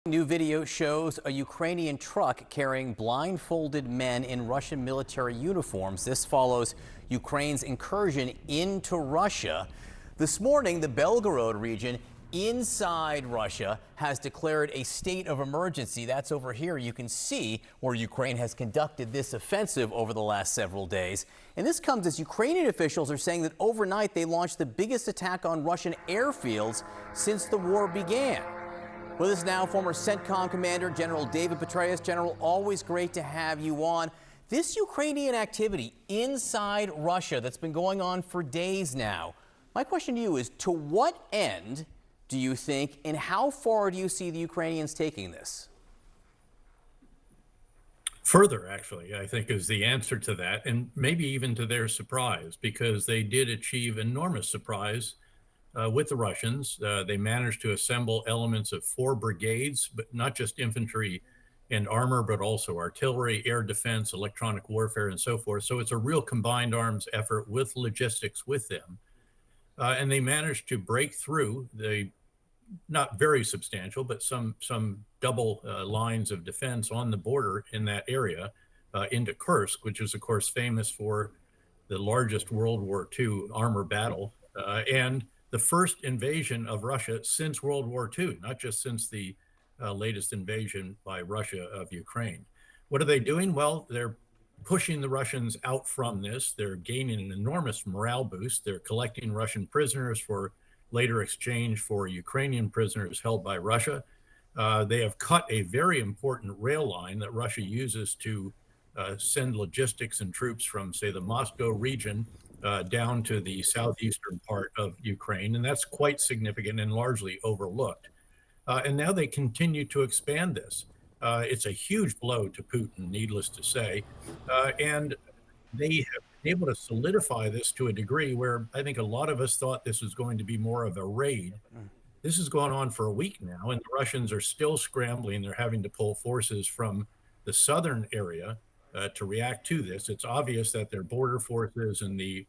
New video shows a Ukrainian truck carrying blindfolded men in Russian military uniforms. This follows Ukraine's incursion into Russia. This morning, the Belgorod region inside Russia has declared a state of emergency. That's over here. You can see where Ukraine has conducted this offensive over the last several days. And this comes as Ukrainian officials are saying that overnight they launched the biggest attack on Russian airfields since the war began. With us now, former CENTCOM Commander General David Petraeus. General, always great to have you on. This Ukrainian activity inside Russia that's been going on for days now, my question to you is, to what end do you think, and how far do you see the Ukrainians taking this? Further, actually, I think is the answer to that, and maybe even to their surprise, because they did achieve enormous surprise with the Russians. They managed to assemble elements of 4 brigades, but not just infantry and armor, but also artillery, air defense, electronic warfare, and so forth. So it's a real combined arms effort with logistics with them. And they managed to break through the not very substantial, but some double lines of defense on the border in that area into Kursk, which is, of course, famous for the largest World War II armor battle. And the first invasion of Russia since World War II, not just since the latest invasion by Russia of Ukraine. What are they doing? Well, they're pushing the Russians out from this. They're gaining an enormous morale boost. They're collecting Russian prisoners for later exchange for Ukrainian prisoners held by Russia. They have cut a very important rail line that Russia uses to send logistics and troops from, say, the Moscow region down to the southeastern part of Ukraine, and that's quite significant and largely overlooked. And now they continue to expand this. It's a huge blow to Putin, needless to say, and they have been able to solidify this to a degree where I think a lot of us thought this was going to be more of a raid. This has gone on for a week now, and the Russians are still scrambling. They're having to pull forces from the southern area to react to this. It's obvious that their border forces and the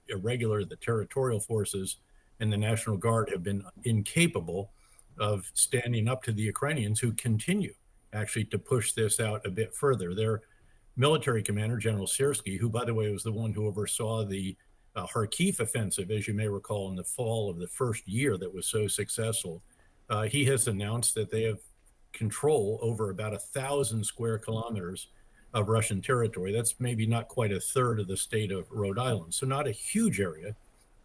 territorial forces and the National Guard have been incapable of standing up to the Ukrainians, who continue actually to push this out a bit further. Their military commander, General Syrskyi, who, by the way, was the one who oversaw the Kharkiv offensive, as you may recall, in the fall of the first year that was so successful, he has announced that they have control over about 1,000 square kilometers of Russian territory. That's maybe not quite a third of the state of Rhode Island. So not a huge area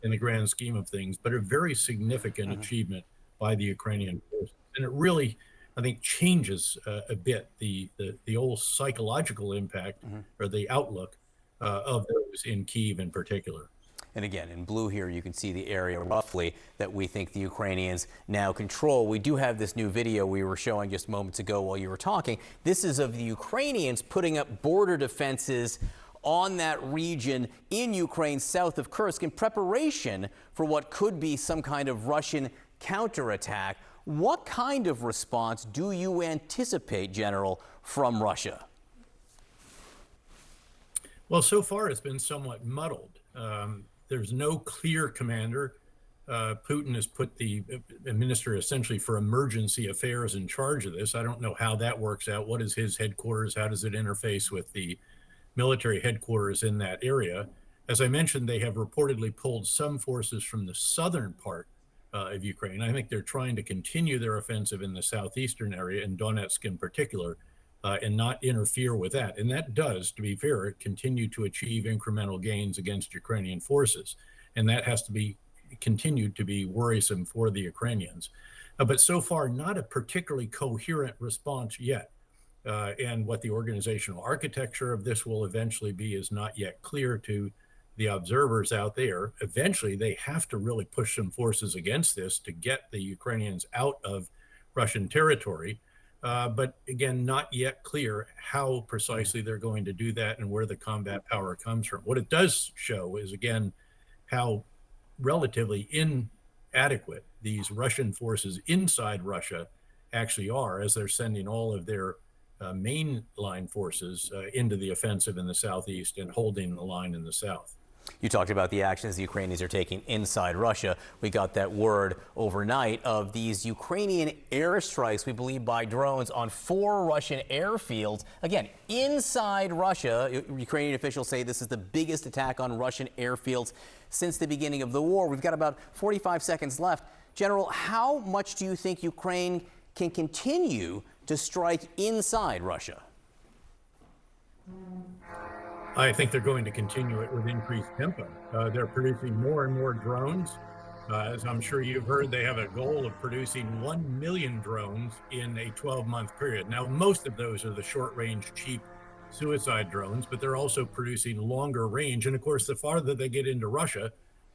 in the grand scheme of things, but a very significant achievement by the Ukrainian forces. And it really, I think, changes a bit the old psychological impact or the outlook of those in Kyiv in particular. And again, in blue here, you can see the area roughly that we think the Ukrainians now control. We do have this new video we were showing just moments ago while you were talking. This is of the Ukrainians putting up border defenses on that region in Ukraine, south of Kursk, in preparation for what could be some kind of Russian counterattack. What kind of response do you anticipate, General, from Russia? Well, so far it's been somewhat muddled. There's no clear commander. Putin has put the minister essentially for emergency affairs in charge of this. I don't know how that works out. What is his headquarters? How does it interface with the military headquarters in that area? As I mentioned, they have reportedly pulled some forces from the southern part of Ukraine. I think they're trying to continue their offensive in the southeastern area, in Donetsk in particular, and not interfere with that. And that does, to be fair, continue to achieve incremental gains against Ukrainian forces. And that has to be continued to be worrisome for the Ukrainians. But so far, not a particularly coherent response yet. And what the organizational architecture of this will eventually be is not yet clear to the observers out there. Eventually, they have to really push some forces against this to get the Ukrainians out of Russian territory. But again, not yet clear how precisely they're going to do that and where the combat power comes from. What it does show is, again, how relatively inadequate these Russian forces inside Russia actually are, as they're sending all of their mainline forces into the offensive in the southeast and holding the line in the south. You talked about the actions the Ukrainians are taking inside Russia. We got that word overnight of these Ukrainian airstrikes, we believe by drones, on 4 Russian airfields. Again, inside Russia. Ukrainian officials say this is the biggest attack on Russian airfields since the beginning of the war. We've got about 45 seconds left. General, how much do you think Ukraine can continue to strike inside Russia? I think they're going to continue it with increased tempo. They're producing more and more drones. As I'm sure you've heard, they have a goal of producing 1 million drones in a 12-month period. Now, most of those are the short-range, cheap suicide drones, but they're also producing longer range. And of course, the farther they get into Russia,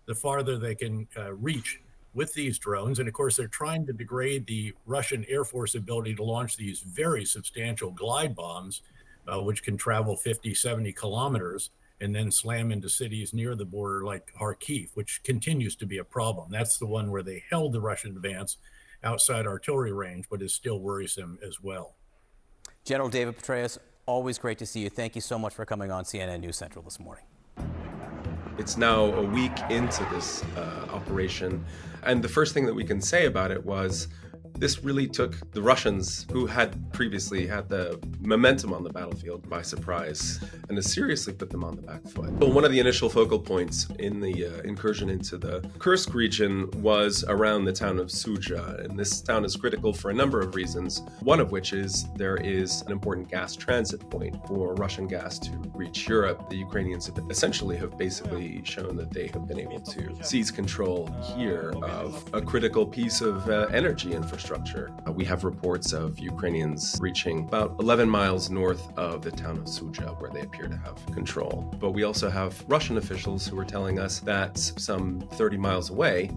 the farther they can reach with these drones. And of course, they're trying to degrade the Russian Air Force ability to launch these very substantial glide bombs, which can travel 50, 70 kilometers and then slam into cities near the border like Kharkiv, which continues to be a problem. That's the one where they held the Russian advance outside artillery range, but is still worrisome as well. General David Petraeus, always great to see you. Thank you so much for coming on CNN News Central this morning. It's now a week into this operation, and the first thing that we can say about it was this really took the Russians, who had previously had the momentum on the battlefield, by surprise, and has seriously put them on the back foot. Well, one of the initial focal points in the incursion into the Kursk region was around the town of Sudzha, and this town is critical for a number of reasons, one of which is there is an important gas transit point for Russian gas to reach Europe. The Ukrainians essentially have basically shown that they have been able to seize control here of a critical piece of energy infrastructure. We have reports of Ukrainians reaching about 11 miles north of the town of Sudzha, where they appear to have control. But we also have Russian officials who are telling us that some 30 miles away,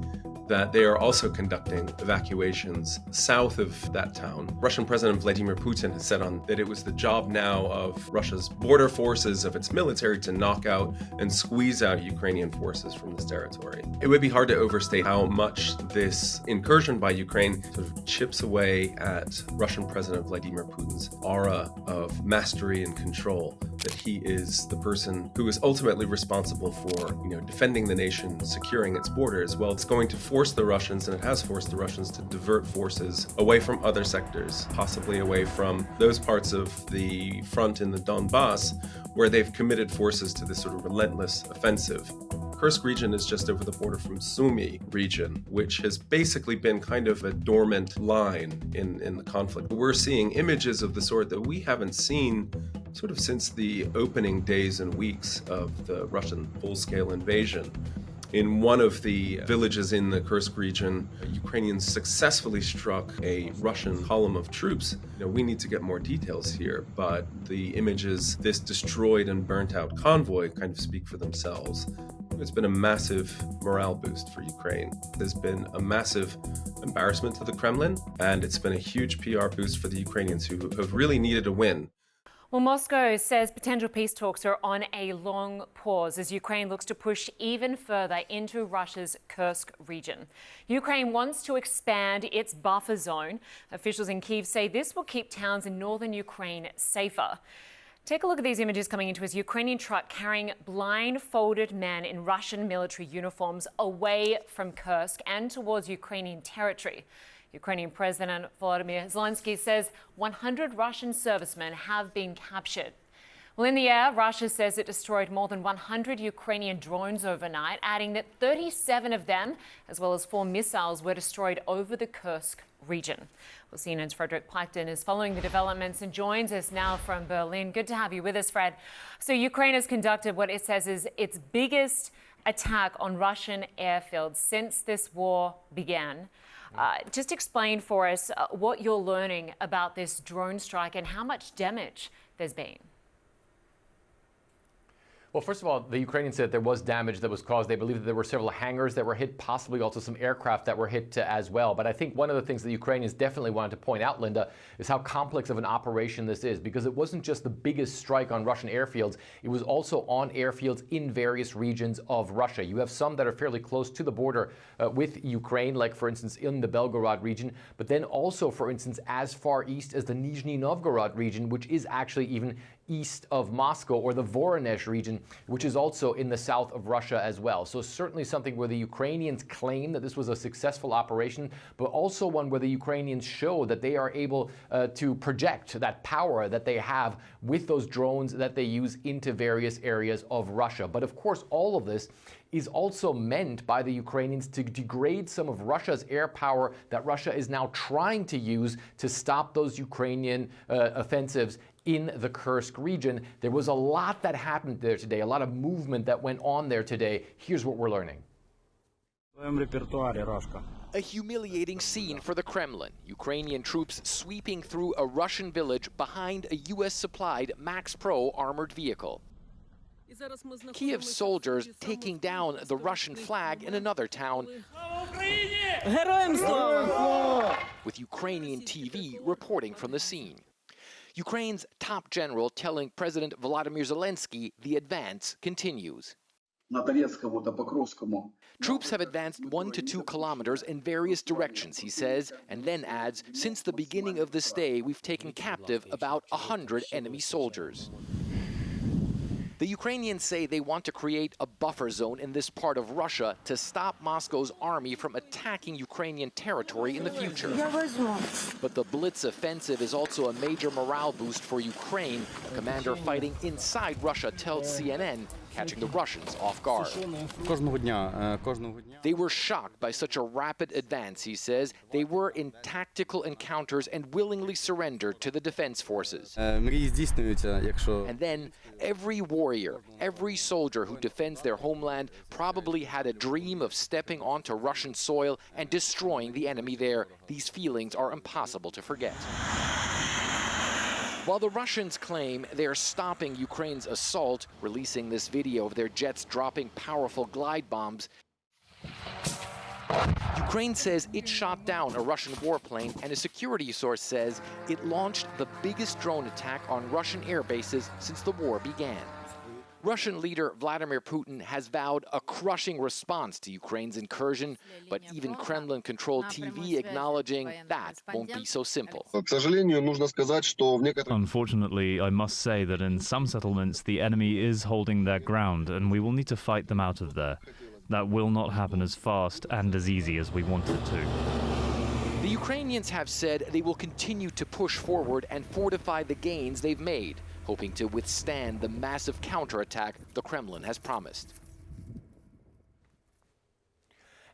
that they are also conducting evacuations south of that town. Russian President Vladimir Putin has said that it was the job now of Russia's border forces, of its military, to knock out and squeeze out Ukrainian forces from this territory. It would be hard to overstate how much this incursion by Ukraine sort of chips away at Russian President Vladimir Putin's aura of mastery and control, that he is the person who is ultimately responsible for, defending the nation, securing its borders. Well, it's going to force the Russians, and it has forced the Russians, to divert forces away from other sectors, possibly away from those parts of the front in the Donbass where they've committed forces to this sort of relentless offensive. Kursk region is just over the border from Sumy region, which has basically been kind of a dormant line in the conflict. We're seeing images of the sort that we haven't seen sort of since the opening days and weeks of the Russian full-scale invasion. In one of the villages in the Kursk region, Ukrainians successfully struck a Russian column of troops. We need to get more details here, but the images, this destroyed and burnt out convoy, kind of speak for themselves. It's been a massive morale boost for Ukraine. There's been a massive embarrassment to the Kremlin, and it's been a huge PR boost for the Ukrainians, who have really needed a win. Well, Moscow says potential peace talks are on a long pause as Ukraine looks to push even further into Russia's Kursk region. Ukraine wants to expand its buffer zone. Officials in Kyiv say this will keep towns in northern Ukraine safer. Take a look at these images coming into us. Ukrainian truck carrying blindfolded men in Russian military uniforms away from Kursk and towards Ukrainian territory. Ukrainian President Volodymyr Zelensky says 100 Russian servicemen have been captured. Well, in the air, Russia says it destroyed more than 100 Ukrainian drones overnight, adding that 37 of them, as well as 4 missiles, were destroyed over the Kursk region. Well, CNN's Frederick Plackton is following the developments and joins us now from Berlin. Good to have you with us, Fred. So Ukraine has conducted what it says is its biggest attack on Russian airfields since this war began. Just explain for us what you're learning about this drone strike and how much damage there's been. Well, first of all, the Ukrainians said there was damage that was caused. They believe that there were several hangars that were hit, possibly also some aircraft that were hit as well. But I think one of the things the Ukrainians definitely wanted to point out, Linda, is how complex of an operation this is, because it wasn't just the biggest strike on Russian airfields. It was also on airfields in various regions of Russia. You have some that are fairly close to the border with Ukraine, like, for instance, in the Belgorod region, but then also, for instance, as far east as the Nizhny Novgorod region, which is actually even east of Moscow, or the Voronezh region, which is also in the south of Russia as well. So certainly something where the Ukrainians claim that this was a successful operation, but also one where the Ukrainians show that they are able to project that power that they have with those drones that they use into various areas of Russia. But of course, all of this is also meant by the Ukrainians to degrade some of Russia's air power that Russia is now trying to use to stop those Ukrainian offensives in the Kursk region. There was a lot that happened there today, a lot of movement that went on there today. Here's what we're learning. A humiliating scene for the Kremlin. Ukrainian troops sweeping through a Russian village behind a U.S.-supplied Max Pro armored vehicle. Kiev soldiers taking down the Russian flag in another town, with Ukrainian TV reporting from the scene. Ukraine's top general telling President Volodymyr Zelensky the advance continues. Troops have advanced 1 to 2 kilometers in various directions, he says, and then adds, since the beginning of this day, we've taken captive about 100 enemy soldiers. The Ukrainians say they want to create a buffer zone in this part of Russia to stop Moscow's army from attacking Ukrainian territory in the future. But the Blitz offensive is also a major morale boost for Ukraine. A commander fighting inside Russia tells CNN, catching the Russians off guard. They were shocked by such a rapid advance, he says. They were in tactical encounters and willingly surrendered to the defense forces. And then every warrior, every soldier who defends their homeland probably had a dream of stepping onto Russian soil and destroying the enemy there. These feelings are impossible to forget. While the Russians claim they're stopping Ukraine's assault, releasing this video of their jets dropping powerful glide bombs, Ukraine says it shot down a Russian warplane, and a security source says it launched the biggest drone attack on Russian air bases since the war began. Russian leader Vladimir Putin has vowed a crushing response to Ukraine's incursion, but even Kremlin-controlled TV acknowledging that won't be so simple. Unfortunately, I must say that in some settlements, the enemy is holding their ground, and we will need to fight them out of there. That will not happen as fast and as easy as we want it to. The Ukrainians have said they will continue to push forward and fortify the gains they've made, hoping to withstand the massive counterattack the Kremlin has promised.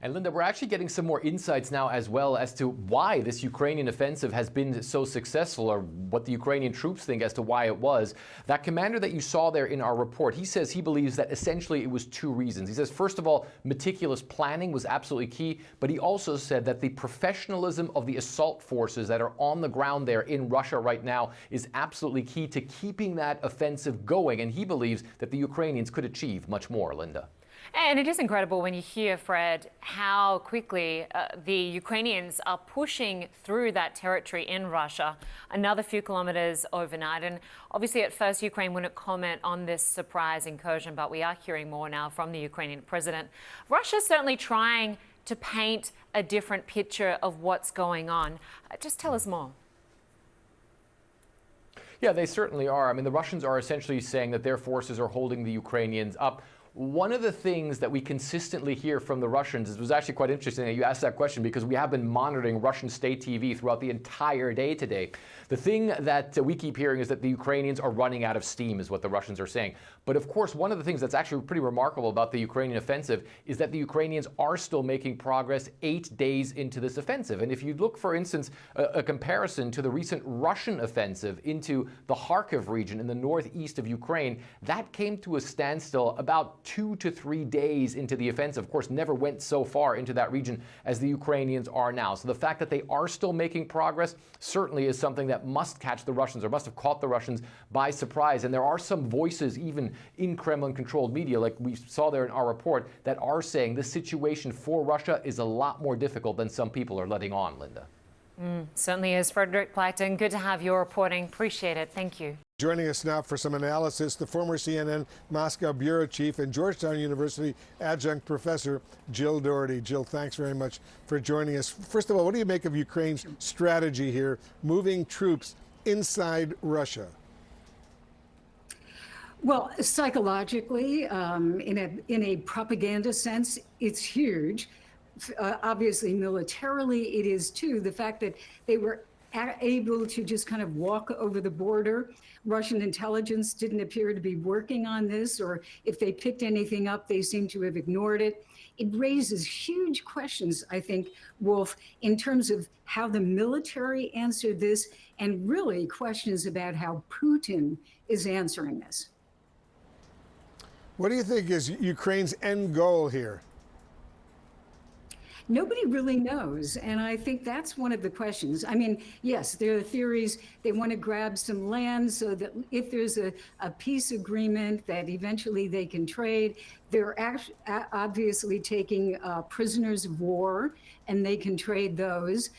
And Linda, we're actually getting some more insights now as well as to why this Ukrainian offensive has been so successful, or what the Ukrainian troops think as to why it was. That commander that you saw there in our report, he says he believes that essentially it was 2 reasons. He says, first of all, meticulous planning was absolutely key, but he also said that the professionalism of the assault forces that are on the ground there in Russia right now is absolutely key to keeping that offensive going, and he believes that the Ukrainians could achieve much more, Linda. And it is incredible when you hear, Fred, how quickly the Ukrainians are pushing through that territory in Russia, another few kilometers overnight. And obviously, at first, Ukraine wouldn't comment on this surprise incursion, but we are hearing more now from the Ukrainian president. Russia's certainly trying to paint a different picture of what's going on. Just tell us more. Yeah, they certainly are. I mean, the Russians are essentially saying that their forces are holding the Ukrainians up. One of the things that we consistently hear from the Russians, it was actually quite interesting that you asked that question, because we have been monitoring Russian state TV throughout the entire day today. The thing that we keep hearing is that the Ukrainians are running out of steam, is what the Russians are saying. But of course, one of the things that's actually pretty remarkable about the Ukrainian offensive is that the Ukrainians are still making progress 8 days into this offensive. And if you look, for instance, a comparison to the recent Russian offensive into the Kharkiv region in the northeast of Ukraine, that came to a standstill about 2 to 3 days into the offensive. Of course, never went so far into that region as the Ukrainians are now. So the fact that they are still making progress certainly is something that must catch the Russians, or must have caught the Russians by surprise. And there are some voices, even in Kremlin-controlled media, like we saw there in our report, that are saying this situation for Russia is a lot more difficult than some people are letting on, Linda. Certainly is. Frederick Blackton, good to have your reporting. Appreciate it. Thank you. Joining us now for some analysis, the former CNN Moscow bureau chief and Georgetown University adjunct professor Jill Doherty. Jill, thanks very much for joining us. First of all, what do you make of Ukraine's strategy here, moving troops inside Russia? Well, psychologically, in a propaganda sense, it's huge. Obviously, militarily, it is too. The fact that they were able to just kind of walk over the border. Russian intelligence didn't appear to be working on this, or if they picked anything up, they seem to have ignored it. It raises huge questions, I think, Wolf, in terms of how the military answered this, and really questions about how Putin is answering this. What do you think is Ukraine's end goal here? Nobody really knows, and I think that's one of the questions. I mean, yes, there are theories they want to grab some land so that if there's a peace agreement that eventually they can trade. They're obviously taking prisoners of war, and they can trade those.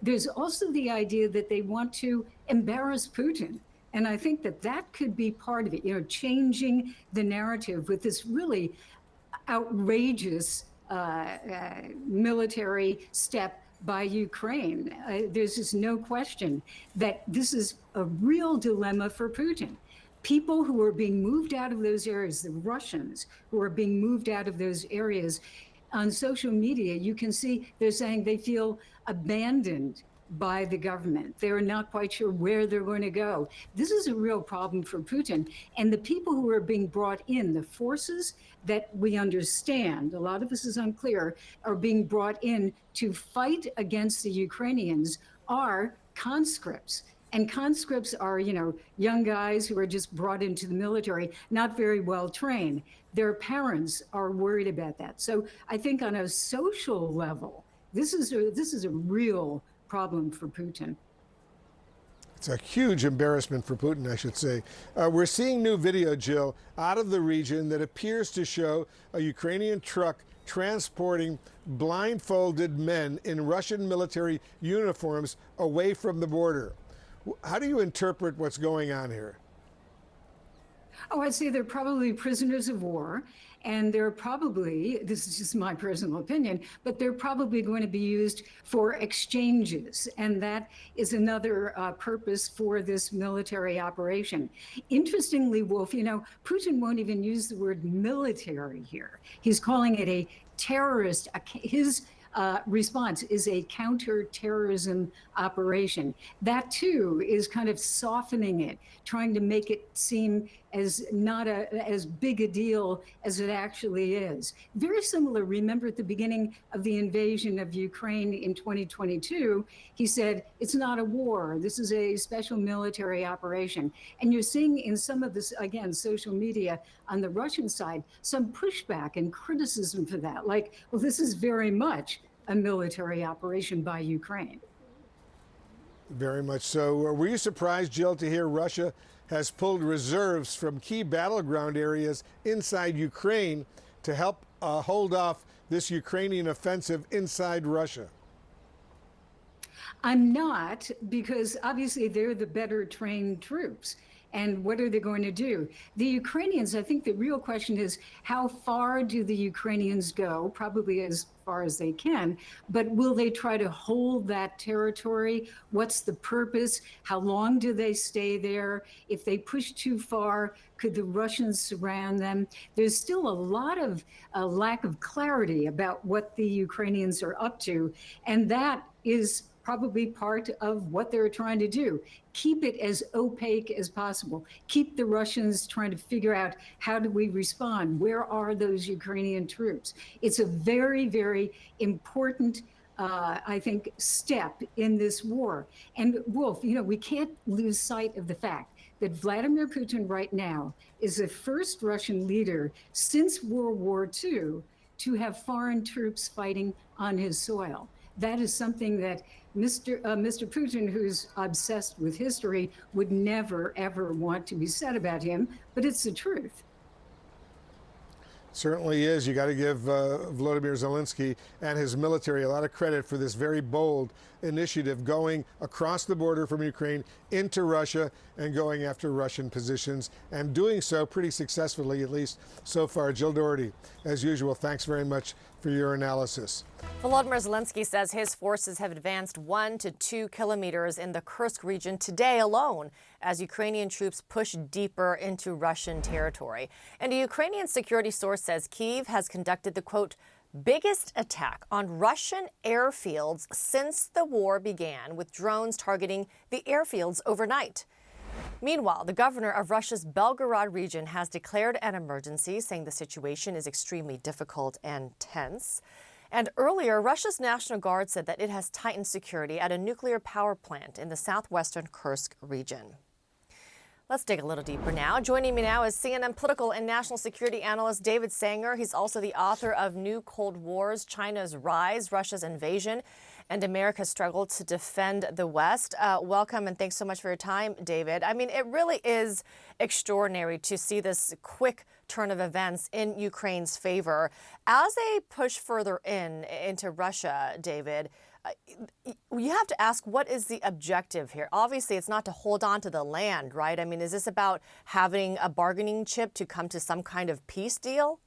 There's also the idea that they want to embarrass Putin. And I think that that could be part of it, changing the narrative with this really outrageous military step by Ukraine. There's just no question that this is a real dilemma for Putin. People who are being moved out of those areas, the Russians who are being moved out of those areas, on social media, you can see they're saying they feel abandoned by the government. They're not quite sure where they're going to go. This is a real problem for Putin. And the people who are being brought in, the forces that we understand, a lot of this is unclear, are being brought in to fight against the Ukrainians are conscripts. And conscripts are, young guys who are just brought into the military, not very well trained. Their parents are worried about that. So I think on a social level, this is a real problem for Putin. It's a huge embarrassment for Putin, I should say. We're seeing new video, Jill, out of the region that appears to show a Ukrainian truck transporting blindfolded men in Russian military uniforms away from the border. How do you interpret what's going on here? Oh, I'd say they're probably prisoners of war. And they're probably, this is just my personal opinion, but they're probably going to be used for exchanges. And that is another purpose for this military operation. Interestingly, Wolf, Putin won't even use the word military here. He's calling it a terrorist, his response is a counterterrorism operation. That too is kind of softening it, trying to make it seem as not as big a deal as it actually is. Very similar, remember at the beginning of the invasion of Ukraine in 2022, he said, it's not a war, this is a special military operation. And you're seeing in some of this, again, social media on the Russian side, some pushback and criticism for that. Like, well, this is very much a military operation by Ukraine. Very much so. Were you surprised, Jill, to hear Russia has pulled reserves from key battleground areas inside Ukraine to help hold off this Ukrainian offensive inside Russia? I'm not, because obviously they're the better trained troops. And what are they going to do? The Ukrainians, I think the real question is, how far do the Ukrainians go? Probably as far as they can, but will they try to hold that territory? What's the purpose? How long do they stay there? If they push too far, could the Russians surround them? There's still a lot of lack of clarity about what the Ukrainians are up to, and that is probably part of what they're trying to do. Keep it as opaque as possible. Keep the Russians trying to figure out, how do we respond? Where are those Ukrainian troops? It's a very, very important, I think, step in this war. And Wolf, we can't lose sight of the fact that Vladimir Putin right now is the first Russian leader since World War II to have foreign troops fighting on his soil. That is something that Mr. Putin, who's obsessed with history, would never, ever want to be said about him, but it's the truth. Certainly is. You got to give Volodymyr Zelensky and his military a lot of credit for this very bold initiative, going across the border from Ukraine into Russia and going after Russian positions, and doing so pretty successfully, at least so far. Jill Doherty, as usual, thanks very much for your analysis. Volodymyr Zelensky says his forces have advanced 1 to 2 kilometers in the Kursk region today alone as Ukrainian troops push deeper into Russian territory. And a Ukrainian security source says Kyiv has conducted the, quote, biggest attack on Russian airfields since the war began, with drones targeting the airfields overnight. Meanwhile, the governor of Russia's Belgorod region has declared an emergency, saying the situation is extremely difficult and tense. And earlier, Russia's National Guard said that it has tightened security at a nuclear power plant in the southwestern Kursk region. Let's dig a little deeper now. Joining me now is CNN political and national security analyst David Sanger. He's also the author of New Cold Wars, China's Rise, Russia's Invasion, and America's Struggle to Defend the West. Welcome, and thanks so much for your time, David. I mean, it really is extraordinary to see this quick turn of events in Ukraine's favor. As they push further into Russia, David, you have to ask, what is the objective here? Obviously, it's not to hold on to the land, right? I mean, is this about having a bargaining chip to come to some kind of peace deal?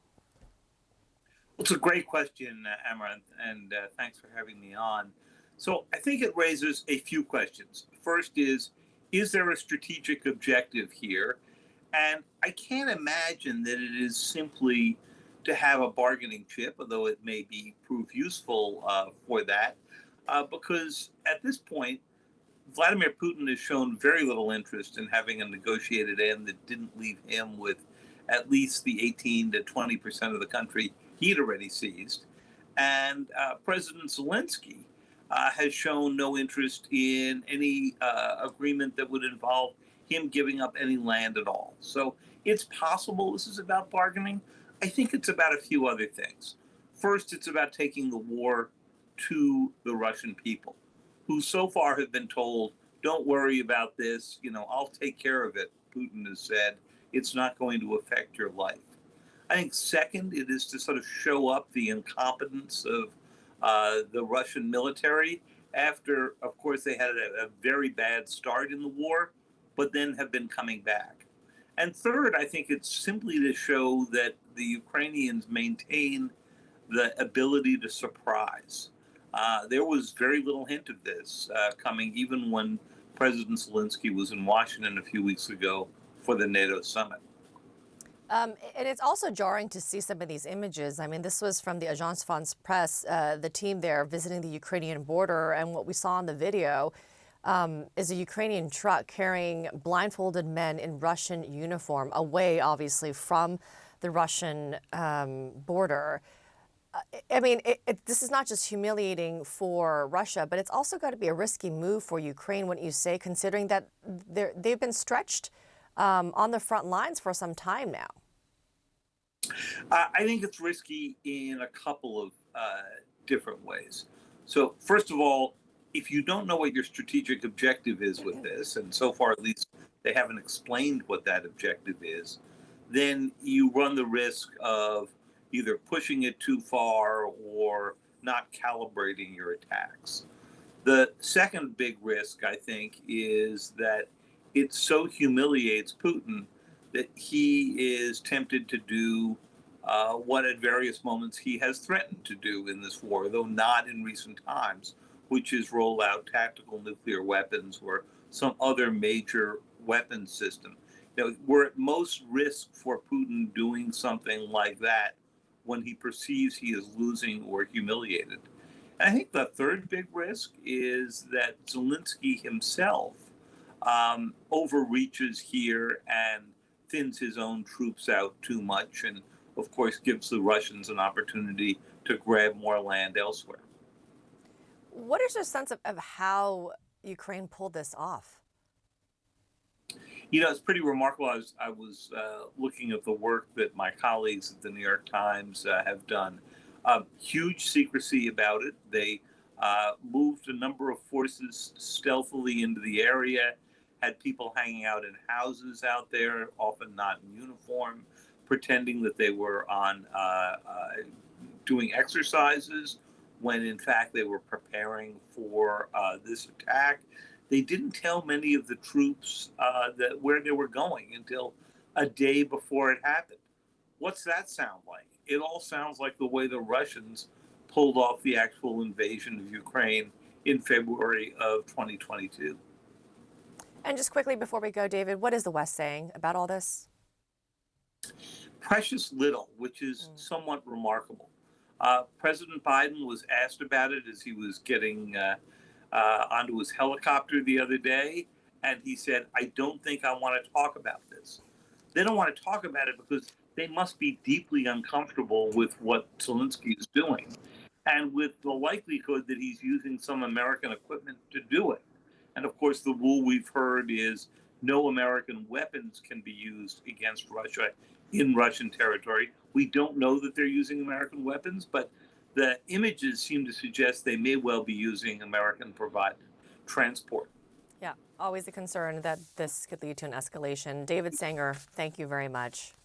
Well, it's a great question, Amaranth, and thanks for having me on. So I think it raises a few questions. First is there a strategic objective here? And I can't imagine that it is simply to have a bargaining chip, although it may prove useful for that. Because at this point, Vladimir Putin has shown very little interest in having a negotiated end that didn't leave him with at least the 18 to 20% of the country he'd already seized. And President Zelensky has shown no interest in any agreement that would involve him giving up any land at all. So it's possible this is about bargaining. I think it's about a few other things. First, it's about taking the war to the Russian people, who so far have been told, don't worry about this, I'll take care of it. Putin has said, it's not going to affect your life. I think second, it is to sort of show up the incompetence of the Russian military after, of course, they had a very bad start in the war, but then have been coming back. And third, I think it's simply to show that the Ukrainians maintain the ability to surprise. There was very little hint of this coming even when President Zelensky was in Washington a few weeks ago for the NATO summit. And it's also jarring to see some of these images. I mean, this was from the Agence France Presse, the team there visiting the Ukrainian border. And what we saw in the video is a Ukrainian truck carrying blindfolded men in Russian uniform away, obviously, from the Russian border. I mean, this is not just humiliating for Russia, but it's also got to be a risky move for Ukraine, wouldn't you say, considering that they've been stretched on the front lines for some time now? I think it's risky in a couple of different ways. So first of all, if you don't know what your strategic objective is with this, and so far at least they haven't explained what that objective is, then you run the risk of either pushing it too far or not calibrating your attacks. The second big risk, I think, is that it so humiliates Putin that he is tempted to do what at various moments he has threatened to do in this war, though not in recent times, which is roll out tactical nuclear weapons or some other major weapons system. We're at most risk for Putin doing something like that when he perceives he is losing or humiliated. And I think the third big risk is that Zelensky himself overreaches here and thins his own troops out too much, and of course gives the Russians an opportunity to grab more land elsewhere. What is your sense of how Ukraine pulled this off? It's pretty remarkable. I was looking at the work that my colleagues at the New York Times have done. Huge secrecy about it. They moved a number of forces stealthily into the area, had people hanging out in houses out there, often not in uniform, pretending that they were on doing exercises when in fact they were preparing for this attack. They didn't tell many of the troops where they were going until a day before it happened. What's that sound like? It all sounds like the way the Russians pulled off the actual invasion of Ukraine in February of 2022. And just quickly before we go, David, what is the West saying about all this? Precious little, which is somewhat remarkable. President Biden was asked about it as he was getting onto his helicopter the other day, and he said, "I don't think I want to talk about this." They don't want to talk about it because they must be deeply uncomfortable with what Zelensky is doing, and with the likelihood that he's using some American equipment to do it. And of course, the rule we've heard is no American weapons can be used against Russia in Russian territory. We don't know that they're using American weapons, but the images seem to suggest they may well be using American-provided transport. Yeah, always a concern that this could lead to an escalation. David Sanger, thank you very much.